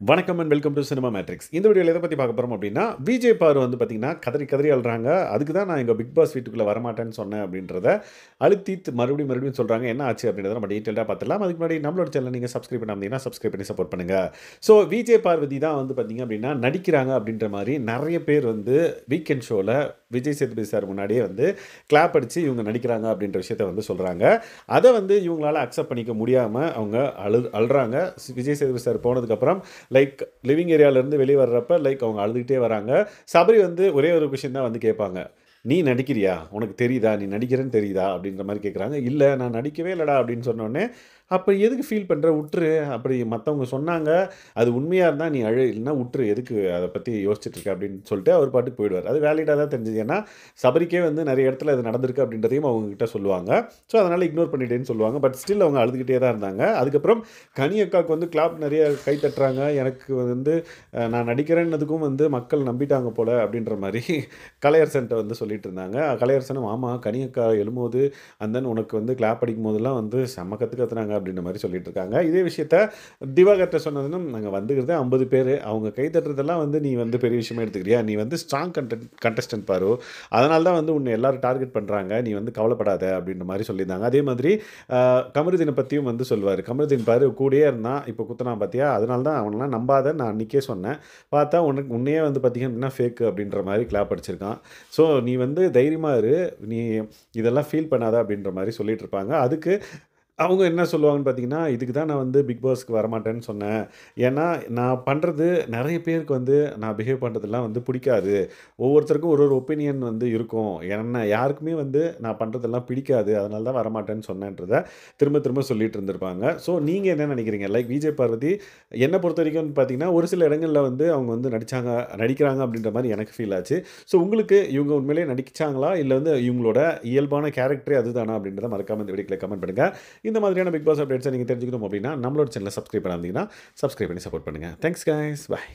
வணக்கம் and welcome to cinema matrix. இந்த வீடியோவில் எதை பற்றி பார்க்க போகிறோம் அப்படின்னா, விஜய் பாரு வந்து பார்த்தீங்கன்னா கதறி கதறி அழுறாங்க. அதுக்கு தான் நான் எங்கள் பிக் பாஸ் வீட்டுக்குள்ளே வரமாட்டேன்னு சொன்னேன் அப்படின்றத அழுத்தி மறுபடியும் மறுபடியும் சொல்கிறாங்க. என்ன ஆச்சு அப்படின்றத நம்ம டீட்டெயிலாக பார்த்துலாம். அதுக்கு முன்னாடி நம்மளோட சேனல் நீங்கள் சப்ஸ்கிரைப் பண்ணாமீங்கன்னா சப்ஸ்கிரைப் பண்ணி சப்போர்ட் பண்ணுங்கள். ஸோ விஜய் பார்வதி தான் வந்து பார்த்தீங்க அப்படின்னா நடிக்கிறாங்க அப்படின்ற மாதிரி நிறைய பேர் வந்து வீக்கெண்ட் ஷோவில் விஜய் சேதுபதி சார் முன்னாடியே வந்து கிளாப் அடித்து இவங்க நடிக்கிறாங்க அப்படின்ற விஷயத்த வந்து சொல்கிறாங்க. அதை வந்து இவங்களால அக்செப்ட் பண்ணிக்க முடியாமல் அவங்க அழுறாங்க. விஜய் சேதுபதி சார் போனதுக்கப்புறம் லைக் லிவிங் ஏரியாவிலேருந்து வெளியே வர்றப்ப லைக் அவங்க அழுதுகிட்டே வராங்க. சபரி வந்து ஒரே ஒரு கொஷின் தான் வந்து கேட்பாங்க. நீ நடிக்கிறியா, உனக்கு தெரியுதா, நீ நடிக்கிறேன்னு தெரியுதா அப்படின்ற மாதிரி கேட்குறாங்க. இல்லை நான் நடிக்கவே இல்லைடா அப்படின்னு சொன்னோடனே, அப்போ எதுக்கு ஃபீல் பண்ணுற, விட்டுரு, அப்படி மற்றவங்க சொன்னாங்க, அது உண்மையாக இருந்தால் நீ அழு, இல்லைன்னா விட்டுரு, எதுக்கு அதை பற்றி யோசிச்சுட்டு இருக்க அப்படின்னு சொல்லிட்டு அவர் பாட்டுக்கு போயிடுவார். அது வேலிடாக தான் தெரிஞ்சது. ஏன்னா சபரிக்கே வந்து நிறைய இடத்துல அது நடந்திருக்கு அப்படின்றதையும் அவங்ககிட்ட சொல்லுவாங்க. ஸோ அதனால் இக்னோர் பண்ணிட்டேன்னு சொல்லுவாங்க. பட் ஸ்டில் அவங்க அழுதுகிட்டே தான் இருந்தாங்க. அதுக்கப்புறம் கனி அக்காவுக்கு வந்து கிளாப் நிறைய கை தட்டுறாங்க. எனக்கு வந்து நான் நடிக்கிறேன்னதுக்கும் வந்து மக்கள் நம்பிட்டாங்க போல அப்படின்ற மாதிரி கலையரசன்ட்ட வந்து சொல்லிட்டு இருந்தாங்க. கலையரசனும் ஆமாம் கனியக்கா எழும்போது அண்ட் தென் உனக்கு வந்து கிளாப் அடிக்கும் போதெல்லாம் வந்து செம்ம கற்றுனாங்க அப்படின்ற மாதிரி சொல்லிட்டு இருக்காங்க. இதே விஷயத்த திவாகர்ட்ட சொன்னதுன்னு நாங்கள் வந்துக்கிறது 50 பேர் அவங்க கை தட்டுறதெல்லாம் வந்து நீ வந்து பெரிய விஷயமா எடுத்துக்கிறியா, நீ வந்து ஸ்ட்ராங் கண்டஸ்டன்ட் பாரு, அதனால தான் வந்து உன்னை எல்லாரும் டார்கெட் பண்ணுறாங்க, நீ வந்து கவலைப்படாத அப்படின்ற மாதிரி சொல்லியிருந்தாங்க. அதே மாதிரி கமருதீனை பற்றியும் வந்து சொல்லுவார். கமருதீன் பாரு கூடயே இருந்தான், இப்போ குத்துனா பார்த்தியா, அதனால தான் அவனெலாம் நம்பாத நான் அன்றைக்கே சொன்னேன், பார்த்தா உன்னையே வந்து பார்த்திங்க அப்படின்னா ஃபேக்கு அப்படின்ற மாதிரி கிளாப் அடிச்சிருக்கான். ஸோ நீ வந்து தைரியமாக இரு, நீ இதெல்லாம் ஃபீல் பண்ணாத அப்படின்ற மாதிரி சொல்லிட்டு இருப்பாங்க. அதுக்கு அவங்க என்ன சொல்லுவாங்கன்னு பார்த்தீங்கன்னா, இதுக்கு தான் நான் வந்து பிக் பாஸ்க்கு வரமாட்டேன்னு சொன்னேன். ஏன்னா, நான் பண்ணுறது நெறைய பேருக்கு வந்து நான் பிஹேவ் பண்ணுறதெல்லாம் வந்து பிடிக்காது. ஒவ்வொருத்தருக்கும் ஒரு ஒரு ஒப்பீனியன் வந்து இருக்கும். யாருக்குமே வந்து நான் பண்ணுறதெல்லாம் பிடிக்காது. அதனால தான் வரமாட்டேன்னு சொன்னேன்றத திரும்ப திரும்ப சொல்லிட்டு இருந்திருப்பாங்க. ஸோ நீங்க என்ன நினைக்கிறீங்க? லைக் விஜய் பார்வதி என்ன பொறுத்தவரைக்கும் பார்த்தீங்கன்னா, ஒரு சில இடங்கள்ல வந்து அவங்க வந்து நடிக்கிறாங்க அப்படின்ற மாரி எனக்கு ஃபீல் ஆச்சு. ஸோ உங்களுக்கு இவங்க உண்மையிலேயே நடிச்சாங்களா? இல்ல வந்து இவங்களோட இயல்பான கேரக்டரே அதுதானா? அப்படின்றத மறக்காம இந்த வீடியோக்குள்ள கமெண்ட் பண்ணுங்க. இந்த மாதிரியான பிக் பாஸ் அப்டேட்ஸை நீங்கள் தெரிஞ்சுக்கணும் அப்படின்னா நம்மளோட சேனலை சப்ஸ்கிரைப் பண்ணாதீங்கன்னா சப்ஸ்கிரைப் பண்ணி சப்போர்ட் பண்ணுங்கள். தேங்க்ஸ் கைஸ், பாய்.